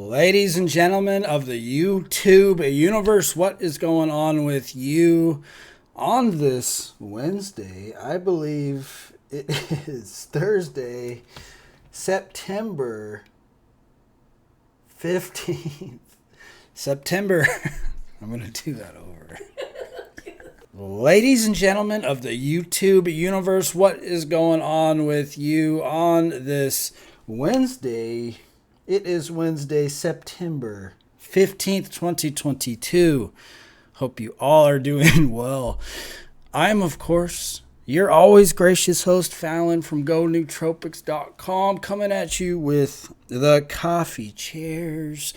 Ladies and gentlemen of the YouTube universe, what is going on with you on this Wednesday? I believe it is Thursday, September 15th. September. I'm going to do that over. Ladies and gentlemen of the YouTube universe, what is going on with you on this Wednesday? It is Wednesday, September 15th, 2022. Hope you all are doing well. I'm, of course, your always gracious host, Fallon from GoNootropics.com, coming at you with the coffee chairs.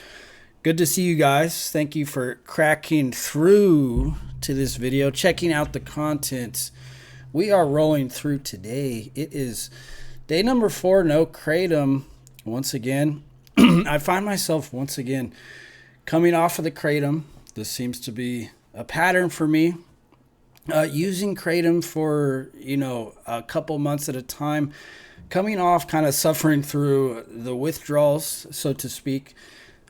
Good to see you guys. Thank you for cracking through to this video, checking out the content. We are rolling through today. It is day number 4, no Kratom. Once again, I find myself once again coming off of the Kratom. This seems to be a pattern for me. Using Kratom for, a couple months at a time. Coming off, kind of suffering through the withdrawals, so to speak.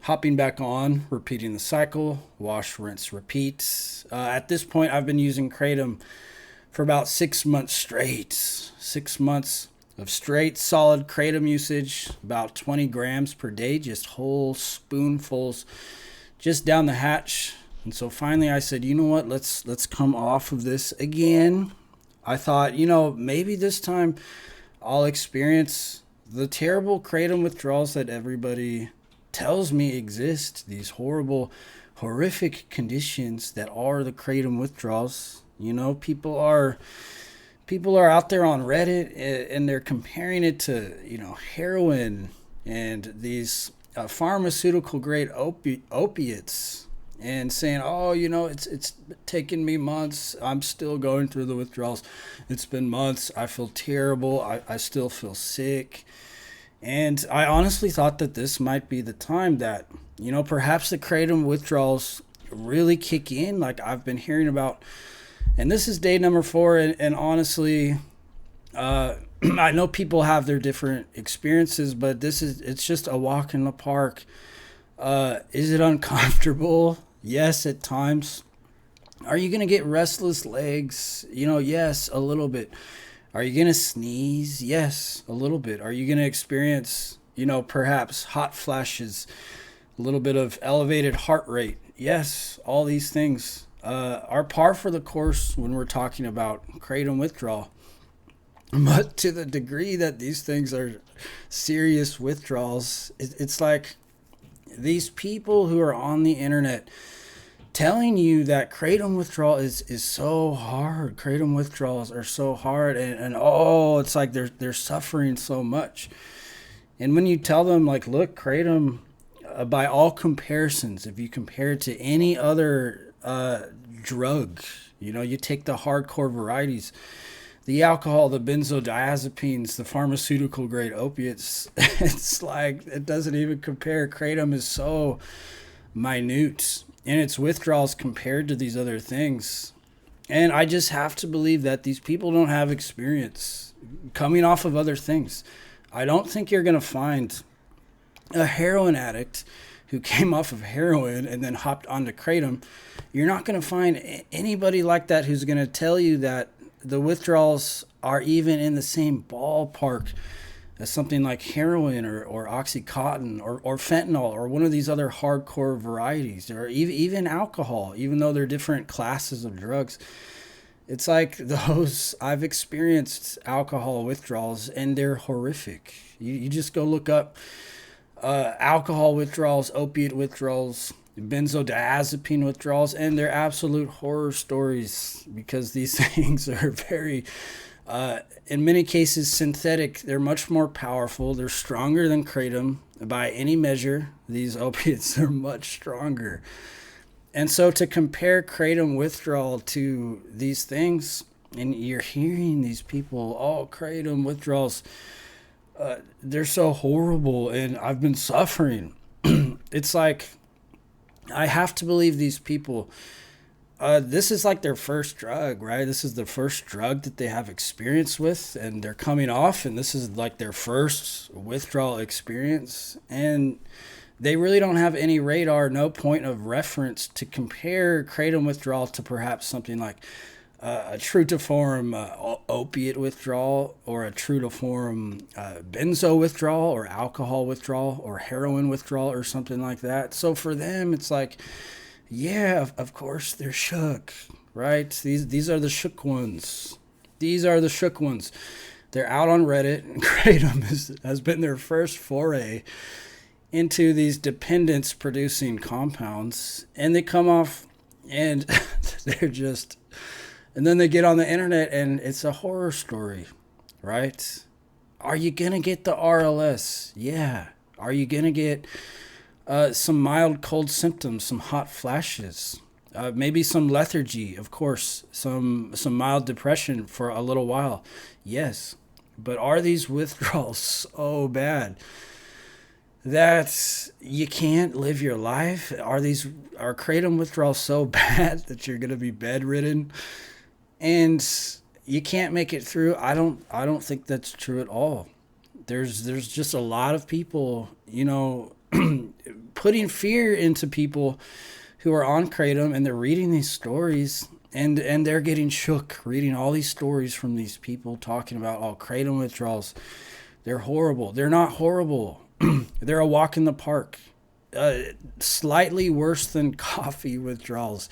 Hopping back on, repeating the cycle, wash, rinse, repeat. At this point, I've been using Kratom for about 6 months straight. 6 months of straight solid Kratom usage, about 20 grams per day, just whole spoonfuls just down the hatch. And so finally I said, you know what, let's come off of this again. I thought, maybe this time I'll experience the terrible Kratom withdrawals that everybody tells me exist, these horrible, horrific conditions that are the Kratom withdrawals. People are out there on Reddit and they're comparing it to, heroin and these pharmaceutical grade opiates and saying, oh, it's taken me months. I'm still going through the withdrawals. It's been months. I feel terrible. I still feel sick. And I honestly thought that this might be the time that, perhaps the Kratom withdrawals really kick in, like I've been hearing about. And this is day number 4, and honestly, I know people have their different experiences, but it's just a walk in the park. Is it uncomfortable? Yes, at times. Are you going to get restless legs? Yes, a little bit. Are you going to sneeze? Yes, a little bit. Are you going to experience, perhaps hot flashes, a little bit of elevated heart rate? Yes, all these things are par for the course when we're talking about Kratom withdrawal. But to the degree that these things are serious withdrawals, it's like these people who are on the internet telling you that Kratom withdrawal is so hard. Kratom withdrawals are so hard, and it's like they're suffering so much. And when you tell them, like, look, Kratom, by all comparisons, if you compare it to any other drug, you take the hardcore varieties, the alcohol, the benzodiazepines, the pharmaceutical grade opiates, it's like it doesn't even compare. Kratom is so minute in its withdrawals compared to these other things. And I just have to believe that these people don't have experience coming off of other things. I don't think you're going to find a heroin addict who came off of heroin and then hopped onto Kratom. You're not going to find anybody like that who's going to tell you that the withdrawals are even in the same ballpark as something like heroin or Oxycontin or fentanyl or one of these other hardcore varieties, or even alcohol, even though they're different classes of drugs. It's like those, I've experienced alcohol withdrawals and they're horrific. You just go look up alcohol withdrawals, opiate withdrawals, benzodiazepine withdrawals, and they're absolute horror stories because these things are very, in many cases, synthetic. They're much more powerful. They're stronger than Kratom by any measure. These opiates are much stronger. And so to compare Kratom withdrawal to these things, and you're hearing these people, oh, Kratom withdrawals, they're so horrible and I've been suffering. It's like, I have to believe these people, this is like their first drug, right? This is the first drug that they have experience with, and they're coming off, and this is like their first withdrawal experience. And they really don't have any radar, no point of reference to compare kratom withdrawal to perhaps something like a true to form opiate withdrawal, or a true to form benzo withdrawal, or alcohol withdrawal, or heroin withdrawal, or something like that. So for them, it's like, yeah, of course they're shook, right? These are the shook ones. These are the shook ones. They're out on Reddit, and kratom has been their first foray into these dependence producing compounds, and they come off and they're just, and then they get on the internet and it's a horror story, right? Are you gonna get the RLS? Yeah. Are you gonna get some mild cold symptoms, some hot flashes, maybe some lethargy, of course, some mild depression for a little while? Yes. But are these withdrawals so bad that you can't live your life? Are kratom withdrawals so bad that you're going to be bedridden and you can't make it through? I don't think that's true at all. There's just a lot of people, putting fear into people who are on kratom, and they're reading these stories, and they're getting shook reading all these stories from these people talking about all kratom withdrawals. They're horrible. They're not horrible. They're a walk in the park. Slightly worse than coffee withdrawals,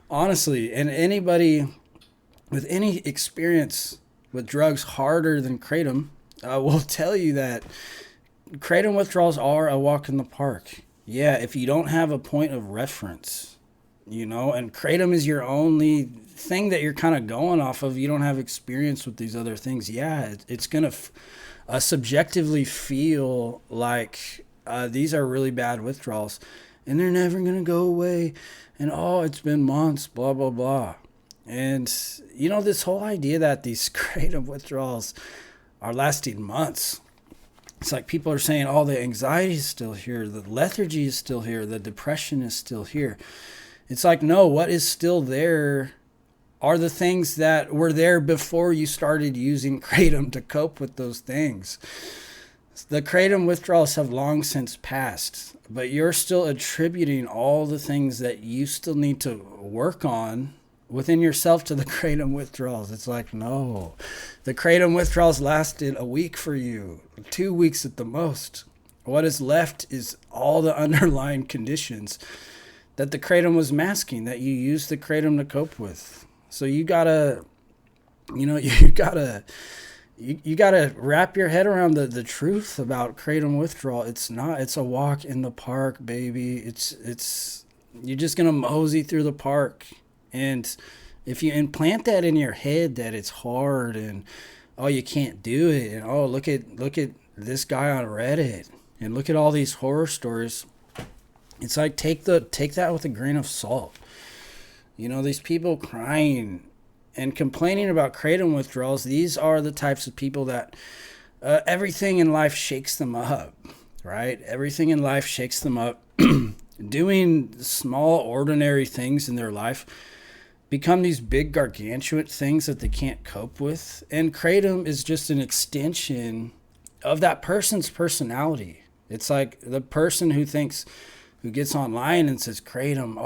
honestly. And anybody with any experience with drugs harder than kratom will tell you that kratom withdrawals are a walk in the park. Yeah, if you don't have a point of reference, and kratom is your only thing that you're kind of going off of, you don't have experience with these other things. Yeah, it's going to subjectively feel like these are really bad withdrawals, and they're never going to go away, and it's been months, blah blah blah. And this whole idea that these kratom withdrawals are lasting months, it's like people are saying, the anxiety is still here, the lethargy is still here, the depression is still here. It's like, no, what is still there are the things that were there before you started using kratom to cope with those things. The kratom withdrawals have long since passed, but you're still attributing all the things that you still need to work on within yourself to the kratom withdrawals. It's like, no, the kratom withdrawals lasted a week for you, 2 weeks at the most. What is left is all the underlying conditions that the kratom was masking, that you used the kratom to cope with. So you gotta wrap your head around the truth about kratom withdrawal. It's a walk in the park, baby. It's you're just gonna mosey through the park. And if you implant that in your head that it's hard and you can't do it, and look at this guy on Reddit, and look at all these horror stories, it's like take that with a grain of salt. These people crying and complaining about kratom withdrawals, these are the types of people that everything in life shakes them up, right? Everything in life shakes them up. Doing small, ordinary things in their life become these big, gargantuan things that they can't cope with. And kratom is just an extension of that person's personality. It's like the person who gets online and says kratom,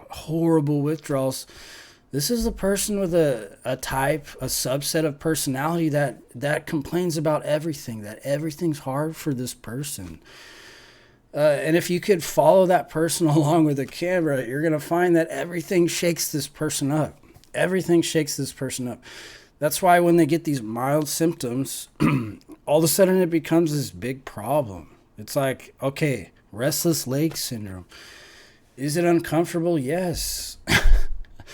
horrible withdrawals. This is the person with a subset of personality that complains about everything, that everything's hard for this person. And if you could follow that person along with a camera, you're going to find that everything shakes this person up. Everything shakes this person up. That's why when they get these mild symptoms, all of a sudden it becomes this big problem. It's like, okay, restless leg syndrome. Is it uncomfortable? Yes.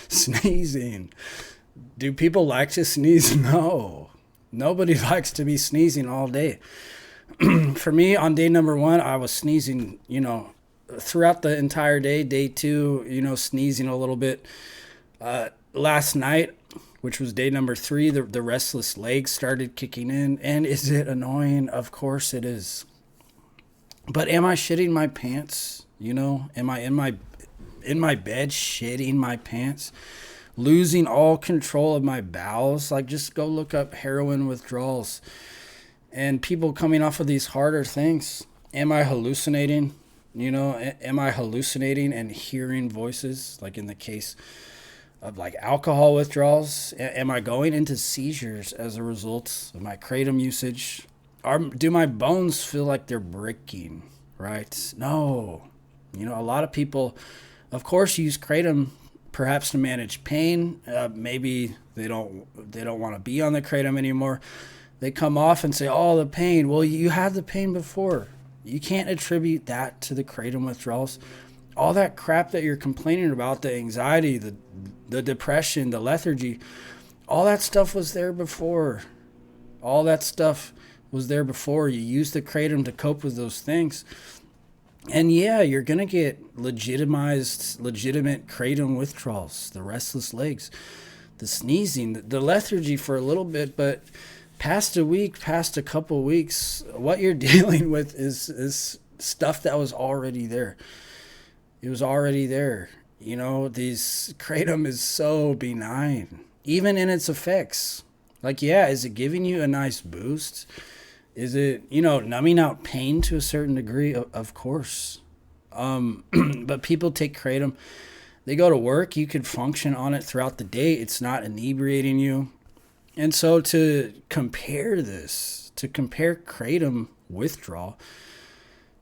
Sneezing. Do people like to sneeze? No. Nobody likes to be sneezing all day. For me, on day number 1, I was sneezing, throughout the entire day. Day 2, sneezing a little bit. Last night, which was day number 3, the restless legs started kicking in. And is it annoying? Of course it is. But am I shitting my pants? Am I in my bed shitting my pants? Losing all control of my bowels? Like, just go look up heroin withdrawals and people coming off of these harder things. Am I hallucinating? Am I hallucinating and hearing voices, like in the case of like alcohol withdrawals? Am I going into seizures as a result of my kratom usage? Do my bones feel like they're breaking? Right? No. A lot of people, of course, use kratom perhaps to manage pain. Maybe they don't want to be on the kratom anymore. They come off and say, "Oh, the pain." Well, you had the pain before. You can't attribute that to the kratom withdrawals. All that crap that you're complaining about, the anxiety, the depression, the lethargy, all that stuff was there before. All that stuff was there before. You used the kratom to cope with those things. And yeah, you're going to get legitimate kratom withdrawals, the restless legs, the sneezing, the lethargy for a little bit, but past a week, past a couple weeks, what you're dealing with is stuff that was already there. It was already there. These kratom is so benign, even in its effects. Like, yeah, is it giving you a nice boost? Is it, numbing out pain to a certain degree? Of course. But people take kratom. They go to work. You could function on it throughout the day. It's not inebriating you. And so to compare kratom withdrawal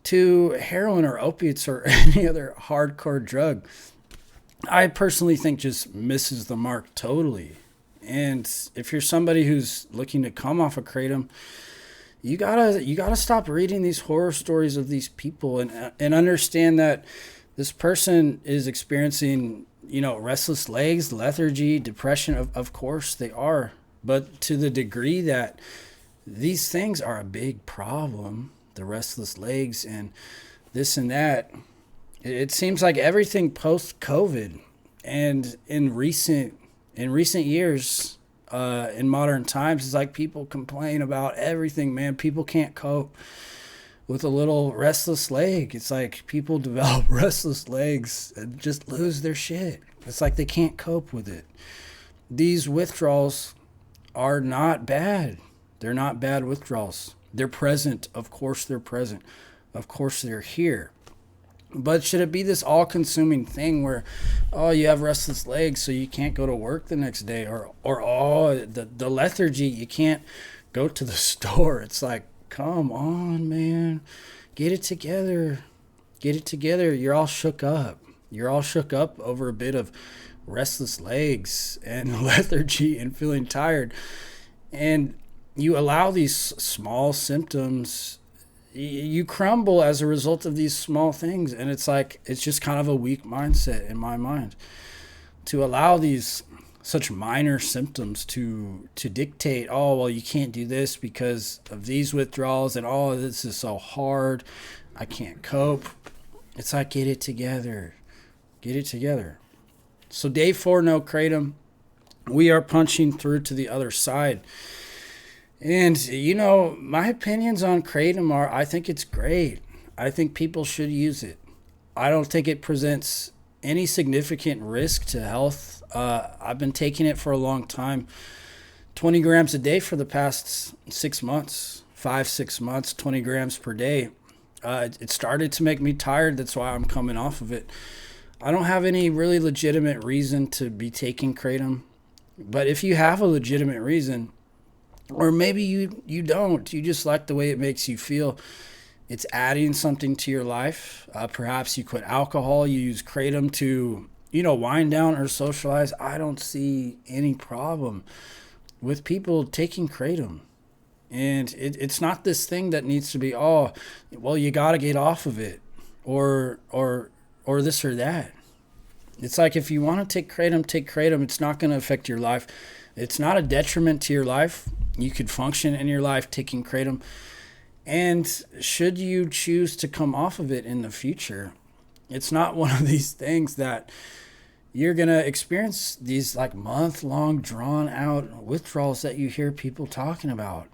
to heroin or opiates or any other hardcore drug, I personally think just misses the mark totally. And if you're somebody who's looking to come off of kratom, you gotta stop reading these horror stories of these people and understand that this person is experiencing, restless legs, lethargy, depression. Of course they are. But to the degree that these things are a big problem, the restless legs and this and that, it seems like everything post-COVID and in recent years, in modern times, it's like people complain about everything, man. People can't cope with a little restless leg. It's like people develop restless legs and just lose their shit. It's like they can't cope with it. These withdrawals are not bad. They're not bad withdrawals. They're present. Of course they're present. Of course they're here. But should it be this all-consuming thing where, oh, you have restless legs so you can't go to work the next day, or oh, the lethargy, you can't go to the store? It's like, come on, man, get it together. Get it together. You're all shook up. You're all shook up over a bit of restless legs and lethargy and feeling tired. And you allow these small symptoms, you crumble as a result of these small things. And it's like, it's just kind of a weak mindset in my mind to allow these such minor symptoms to dictate, oh, well, you can't do this because of these withdrawals, and oh, this is so hard, I can't cope. It's like, get it together. Get it together. So day 4, no kratom. We are punching through to the other side. And, my opinions on kratom are, I think it's great. I think people should use it. I don't think it presents any significant risk to health. I've been taking it for a long time. 20 grams a day for the past 6 months. 5-6 months, 20 grams per day. It started to make me tired. That's why I'm coming off of it. I don't have any really legitimate reason to be taking kratom. But if you have a legitimate reason, or maybe you don't, you just like the way it makes you feel, it's adding something to your life. Perhaps you quit alcohol, you use kratom to, wind down or socialize. I don't see any problem with people taking kratom. And it's not this thing that needs to be, oh, well, you got to get off of it, or this or that. It's like, if you want to take kratom, take kratom. It's not going to affect your life. It's not a detriment to your life. You could function in your life taking kratom. And should you choose to come off of it in the future, it's not one of these things that you're going to experience these like month-long drawn out withdrawals that you hear people talking about.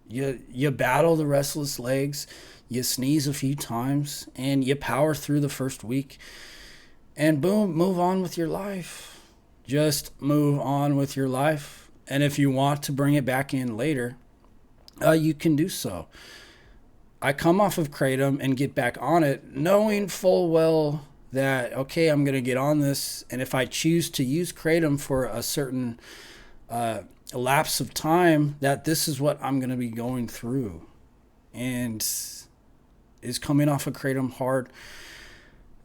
You battle the restless legs, you sneeze a few times, and you power through the first week, and boom, move on with your life. Just move on with your life. And if you want to bring it back in later, you can do so. I come off of Kratom and get back on it, knowing full well that, okay, I'm going to get on this. And if I choose to use Kratom for a certain lapse of time, that this is what I'm going to be going through. And is coming off of Kratom hard?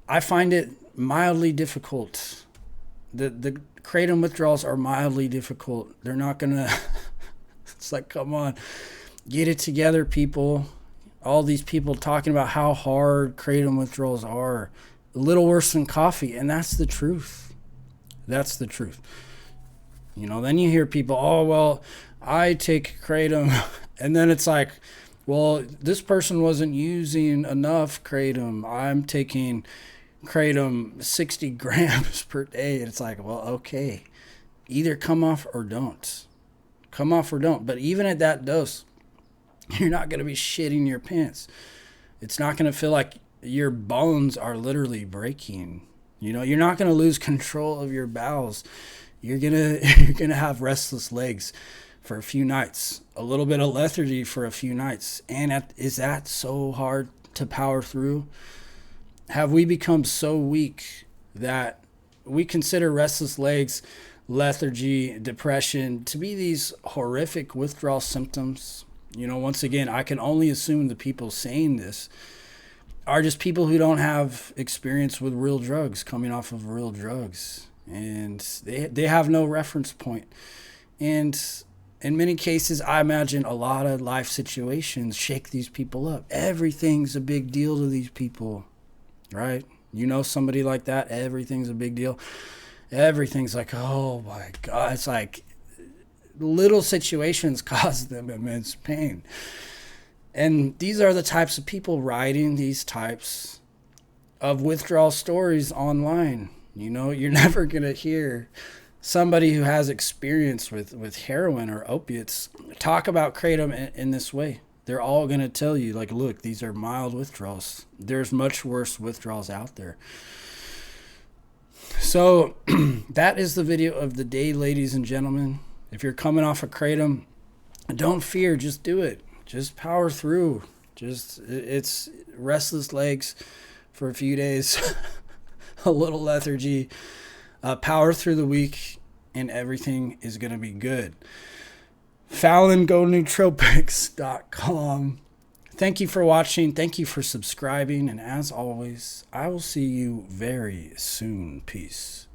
I find it mildly difficult. The Kratom withdrawals are mildly difficult. They're not going to... It's like, come on, get it together, people. All these people talking about how hard Kratom withdrawals are. A little worse than coffee. And that's the truth. That's the truth. You know, then you hear people, oh, well, I take Kratom. And then it's like, well, this person wasn't using enough Kratom. I'm taking Kratom 60 grams per day. It's like, well, okay. Either come off or don't. Come off or don't. But even at that dose, you're not going to be shitting your pants. It's not going to feel like your bones are literally breaking. You know, you're not going to lose control of your bowels. You're going to have restless legs for a few nights, a little bit of lethargy for a few nights. And is that so hard to power through? Have we become so weak that we consider restless legs, lethargy, depression to be these horrific withdrawal symptoms? You know, once again, I can only assume the people saying this are just people who don't have experience with real drugs, coming off of real drugs. And they have no reference point. And in many cases, I imagine a lot of life situations shake these people up. Everything's a big deal to these people, right? You know somebody like that, everything's a big deal. Everything's like, oh my God. It's like little situations cause them immense pain. And these are the types of people writing these types of withdrawal stories online. You know, you're never going to hear somebody who has experience with heroin or opiates talk about Kratom in this way. They're all going to tell you, like, look, these are mild withdrawals. There's much worse withdrawals out there. So that is the video of the day, ladies and gentlemen. If you're coming off of Kratom, don't fear. Just do it. Just power through. It's restless legs for a few days, a little lethargy, power through the week, and everything is going to be good. FallonGoNootropics.com. Thank you for watching. Thank you for subscribing. And as always, I will see you very soon. Peace.